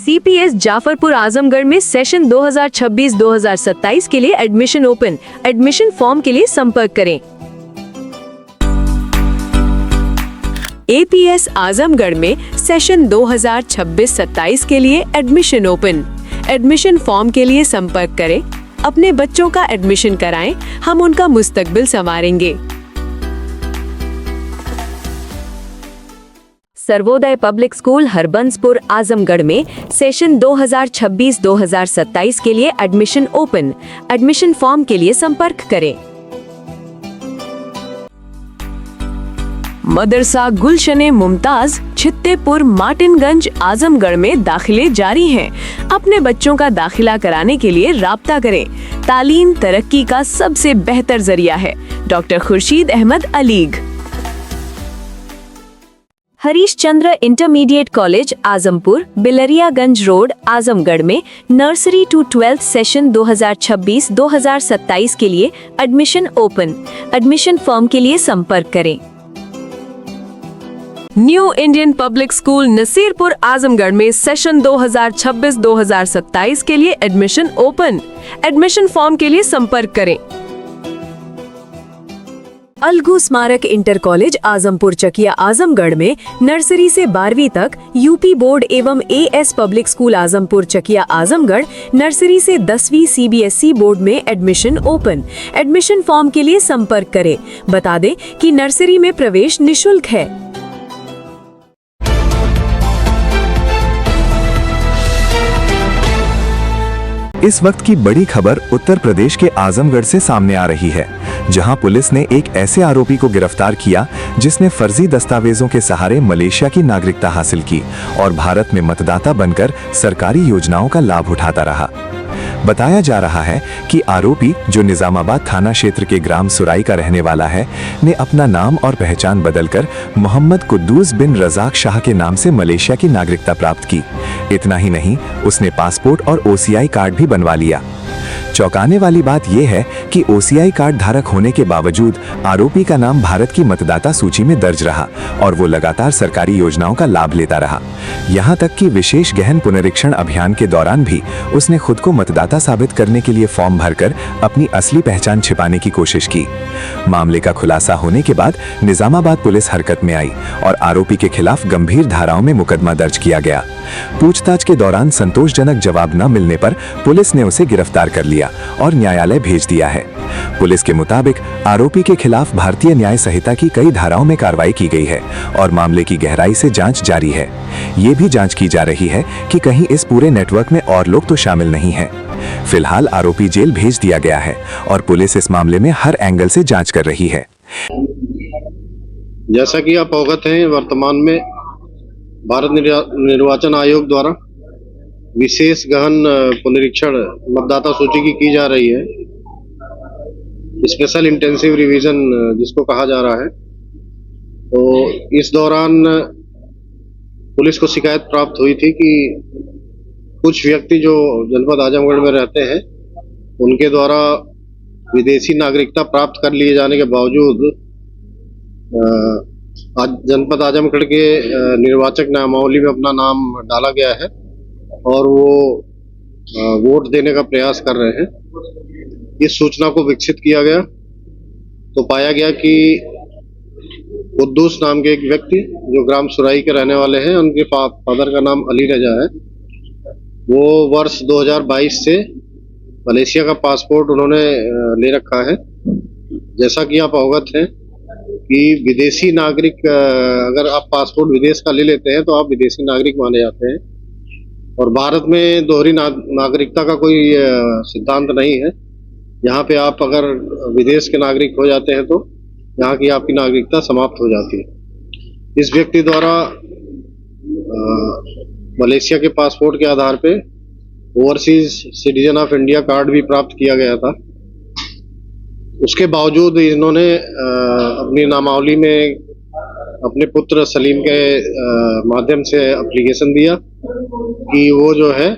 CPS Jafarpur Azamgarh में session 2026-2027 के लिए एडमिशन ओपन। एडमिशन फॉर्म के लिए संपर्क करें। APS आजमगढ़ में सेशन 2026-27 के लिए एडमिशन ओपन। एडमिशन फॉर्म के लिए संपर्क करें। अपने बच्चों का एडमिशन कराएं, हम उनका मुस्तकबिल संवारेंगे। सर्वोदय पब्लिक स्कूल हरबंसपुर आजमगढ़ में सेशन 2026-2027 के लिए एडमिशन ओपन। एडमिशन फॉर्म के लिए संपर्क करें। मदरसा गुलशने मुमताज छित्तेपुर मार्टिनगंज आजमगढ़ में दाखिले जारी हैं। अपने बच्चों का दाखिला कराने के लिए राब्ता करें। तालीम तरक्की का सबसे बेहतर जरिया है। Doctor Khurshid Ahmad Alig. Harish Chandra intermediate college Azampur Bilariyaganj road Azamgarh में नर्सरी टू 12th सेशन 2026-2027 के लिए एडमिशन ओपन। एडमिशन फॉर्म के लिए संपर्क करें। New Indian public school Nasirpur Azamgarh में सेशन 2026-2027 के लिए एडमिशन ओपन। एडमिशन फॉर्म के लिए संपर्क करें। अलगू स्मारक इंटर कॉलेज आजमपुर चकिया आजमगढ़ में नर्सरी से 12वीं तक यूपी बोर्ड एवं AS public school Azampur Chakia Azamgarh nursery से 10वीं CBSE बोर्ड में एडमिशन ओपन। एडमिशन फॉर्म के लिए संपर्क करें। बता दें कि नर्सरी में प्रवेश निःशुल्क है। इस वक्त की बड़ी खबर उत्तर प्रदेश के आजमगढ़ से सामने आ रही है, जहां पुलिस ने एक ऐसे आरोपी को गिरफ्तार किया जिसने फर्जी दस्तावेजों के सहारे मलेशिया की नागरिकता हासिल की और भारत में मतदाता बनकर सरकारी योजनाओं का लाभ उठाता रहा। बताया जा रहा है कि आरोपी, जो निजामाबाद थाना क्षेत्र के ग्राम सुराई का रहने वाला है, ने अपना नाम और पहचान बदलकर मोहम्मद कुद्दूस बिन रजाक शाह के नाम से मलेशिया की नागरिकता प्राप्त की। इतना ही नहीं, उसने पासपोर्ट और OCI कार्ड भी बनवा लिया। चौंकाने वाली बात यह है कि OCI कार्ड धारक होने के बावजूद आरोपी का नाम भारत की मतदाता सूची में दर्ज रहा और वो लगातार सरकारी योजनाओं का लाभ लेता रहा। यहाँ तक कि विशेष गहन पुनरीक्षण अभियान के दौरान भी उसने खुद को मतदाता साबित करने के लिए फॉर्म भरकर अपनी असली पहचान छिपाने की कोशिश की। मामले का खुलासा होने के बाद निजामाबाद पुलिस हरकत में आई और आरोपी के खिलाफ गंभीर धाराओं में मुकदमा दर्ज किया गया। पूछताछ के दौरान संतोषजनक जवाब न मिलने पर पुलिस ने उसे गिरफ्तार कर लिया और न्यायालय भेज दिया है। पुलिस के मुताबिक आरोपी के खिलाफ भारतीय न्याय संहिता की कई धाराओं में कार्रवाई की गई है और मामले की गहराई से जांच जारी है। ये भी जांच की जा रही है कि कहीं इस पूरे नेटवर्क में और लोग तो शामिल नहीं हैं। फिलहाल आरोपी जेल भेज दिया गया है और पुलिस इस मामले में हर एंगल से जांच कर रही है। जैसा कि आप अवगत हैं, वर्तमान में भारत निर्वाचन आयोग द्वारा विशेष गहन पुनरीक्षण मतदाता सूची की जा रही है। स्पेशल इंटेंसिव रिवीजन जिसको कहा जा रहा है। तो इस दौरान पुलिस को शिकायत प्राप्त हुई थी कि कुछ व्यक्ति जो जनपद आजमगढ़ में रहते हैं, उनके द्वारा विदेशी नागरिकता प्राप्त कर लिए जाने के बावजूद जनपद आजमगढ़ के निर्वाचक नामावली में अपना नाम डाला गया है और वो वोट देने का प्रयास कर रहे हैं। इस सूचना को विकसित किया गया तो पाया गया कि कुद्दूस नाम के एक व्यक्ति जो ग्राम सुराई के रहने वाले हैं, उनके फादर का नाम अली रजा है। वो वर्ष 2022 से मलेशिया का पासपोर्ट उन्होंने ले रखा है। जैसा कि आप अवगत हैं कि विदेशी नागरिक, अगर आप पासपोर्ट विदेश का ले लेते हैं तो आप विदेशी नागरिक माने जाते हैं और भारत में दोहरी नागरिकता का कोई सिद्धांत नहीं है। यहाँ पे आप अगर विदेश के नागरिक हो जाते हैं तो यहाँ की आपकी नागरिकता समाप्त हो जाती है। इस व्यक्ति द्वारा मलेशिया के पासपोर्ट के आधार पे overseas citizen of India card भी प्राप्त किया गया था। उसके बावजूद इन्होंने अपनी नामावली में अपने पुत्र सलीम के माध्यम से एप्लीकेशन दिया कि वो जो है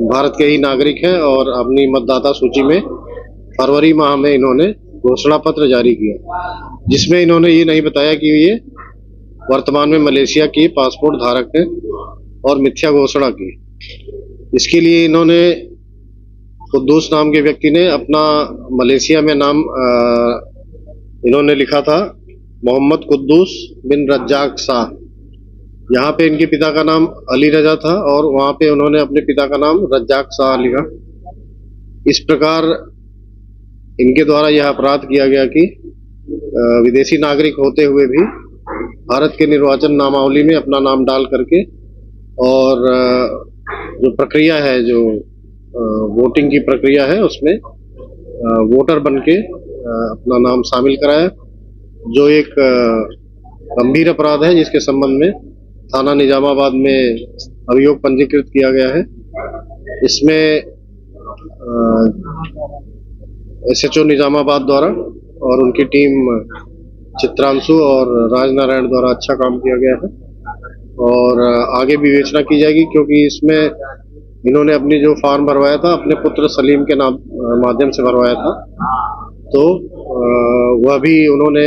भारत के ही नागरिक हैं और अपनी मतदाता सूची में फरवरी माह में इन्होंने घोषणा पत्र जारी किया, जिसमें इन्होंने ये नहीं बताया कि ये वर्तमान में मलेशिया की पासपोर्ट धारक हैं और मिथ्या घोषणा की। इसके लिए इन्होंने कुद्दूस नाम के व्यक्ति ने अपना मलेशिया में नाम इन्होंने लिखा था मोहम्मद कुद्दूस बिन रज्जाक शाह। यहाँ पे इनके पिता का नाम अली रजा था और वहाँ पे उन्होंने अपने पिता का नाम रज्जाक शाह लिखा। इस प्रकार इनके द्वारा यह अपराध किया गया कि विदेशी नागरिक होते हुए भी भारत के निर्वाचन नामावली में अपना नाम डाल करके और जो प्रक्रिया है, जो वोटिंग की प्रक्रिया है, उसमें वोटर बनके अपना नाम शामिल कराया, जो एक गंभीर अपराध है जिसके संबंध में थाना निजामाबाद में अभियोग पंजीकृत किया गया है। इसमें SHO निजामाबाद द्वारा और उनकी टीम चित्रांशु और राजनारायण द्वारा अच्छा काम किया गया है और आगे भी विवेचना की जाएगी, क्योंकि इसमें इन्होंने अपनी जो फॉर्म भरवाया था अपने पुत्र सलीम के नाम माध्यम से भरवाया था, तो वह भी उन्होंने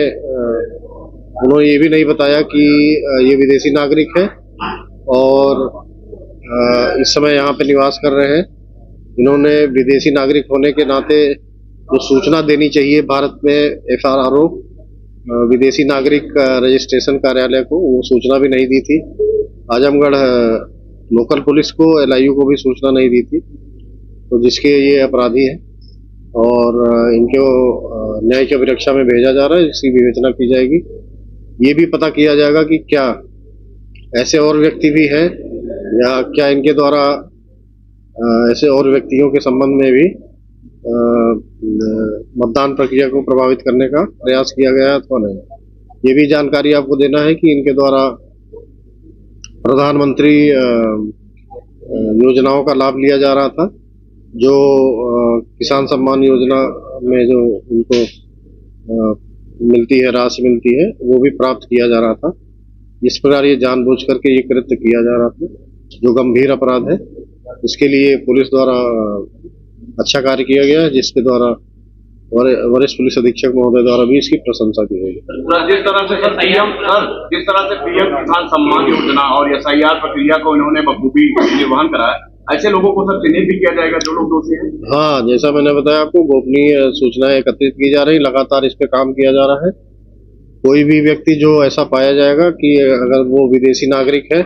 ये भी नहीं बताया कि ये विदेशी नागरिक है और इस समय यहाँ पे निवास कर रहे हैं। इन्होंने विदेशी नागरिक होने के नाते जो सूचना देनी चाहिए भारत में FRRO विदेशी नागरिक रजिस्ट्रेशन कार्यालय को, वो सूचना भी नहीं दी थी। आजमगढ़ लोकल पुलिस को, LIU को भी सूचना नहीं दी थी, तो जिसके ये अपराधी है और इनको न्यायिक अभिरक्षा में भेजा जा रहा है। इसकी विवेचना की जाएगी। ये भी पता किया जाएगा कि क्या ऐसे और व्यक्ति भी हैं या क्या इनके द्वारा ऐसे और व्यक्तियों के संबंध में भी मतदान प्रक्रिया को प्रभावित करने का प्रयास किया गया अथवा नहीं। ये भी जानकारी आपको देना है कि इनके द्वारा प्रधानमंत्री योजनाओं का लाभ लिया जा रहा था, जो किसान सम्मान योजना में जो उनको मिलती है, राशि मिलती है, वो भी प्राप्त किया जा रहा था। इस प्रकार ये जानबूझ करके ये कृत्य किया जा रहा था, जो गंभीर अपराध है। इसके लिए पुलिस द्वारा अच्छा कार्य किया गया है, जिसके द्वारा वरिष्ठ पुलिस अधीक्षक महोदय द्वारा भी इसकी प्रशंसा की गई। जिस तरह से पीएम किसान सम्मान योजना और SIR प्रक्रिया को इन्होंने बखूबी निर्वहन कराया, ऐसे लोगों को सब चिन्हित भी किया जाएगा जो लोग दोषी हैं। हाँ, जैसा मैंने बताया आपको, गोपनीय सूचनाएं एकत्रित की जा रही, लगातार इस पे काम किया जा रहा है। कोई भी व्यक्ति जो ऐसा पाया जाएगा कि अगर वो विदेशी नागरिक है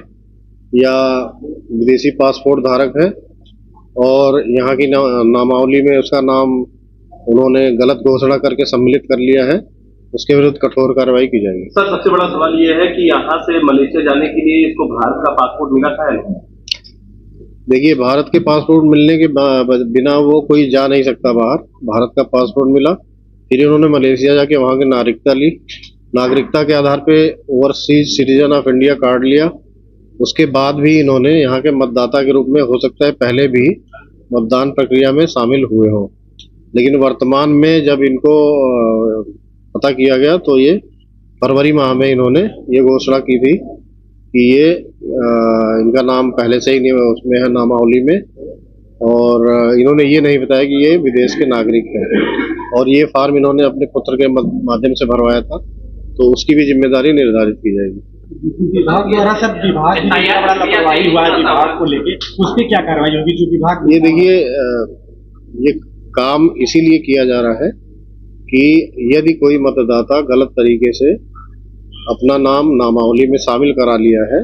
या विदेशी पासपोर्ट धारक है और यहाँ की नामावली में उसका नाम उन्होंने गलत घोषणा करके सम्मिलित कर लिया है, उसके विरुद्ध कठोर कार्रवाई की जाएगी। सर, सबसे बड़ा सवाल ये है कि यहाँ से मलेशिया जाने के लिए इसको भारत का पासपोर्ट मिला था या नहीं? देखिए, भारत के पासपोर्ट मिलने के बिना वो कोई जा नहीं सकता बाहर। भारत का पासपोर्ट मिला, फिर इन्होंने मलेशिया जाके वहाँ की नागरिकता ली, नागरिकता के आधार पे overseas citizen of India card लिया। उसके बाद भी इन्होंने यहाँ के मतदाता के रूप में, हो सकता है पहले भी मतदान प्रक्रिया में शामिल हुए हों, लेकिन वर्तमान में जब इनको पता किया गया तो ये फरवरी माह में इन्होंने ये घोषणा की थी कि ये इनका नाम पहले से ही उसमें है नामावली में, और इन्होंने ये नहीं बताया कि ये विदेश के नागरिक हैं। और ये फॉर्म इन्होंने अपने पुत्र के माध्यम से भरवाया था, तो उसकी भी जिम्मेदारी निर्धारित की जाएगी। विभाग द्वारा सब विभाग की बड़ा लापरवाही हुआ है विभाग को लेके, उस पर क्या कार्रवाई होगी? जो विभाग, ये देखिए, ये काम इसीलिए किया जा रहा है कि यदि कोई मतदाता गलत तरीके से अपना नाम नामावली में शामिल करा लिया है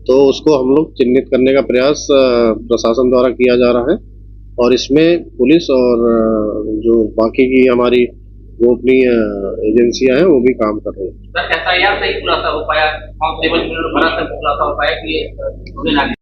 तो उसको हम लोग चिन्हित करने का प्रयास प्रशासन द्वारा किया जा रहा है, और इसमें पुलिस और जो बाकी की हमारी गोपनीय एजेंसियां हैं वो भी काम कर रही हैं। SIR से ही खुलासा हो पाया, कांस्टेबल भरा से खुलासा हो पाया कि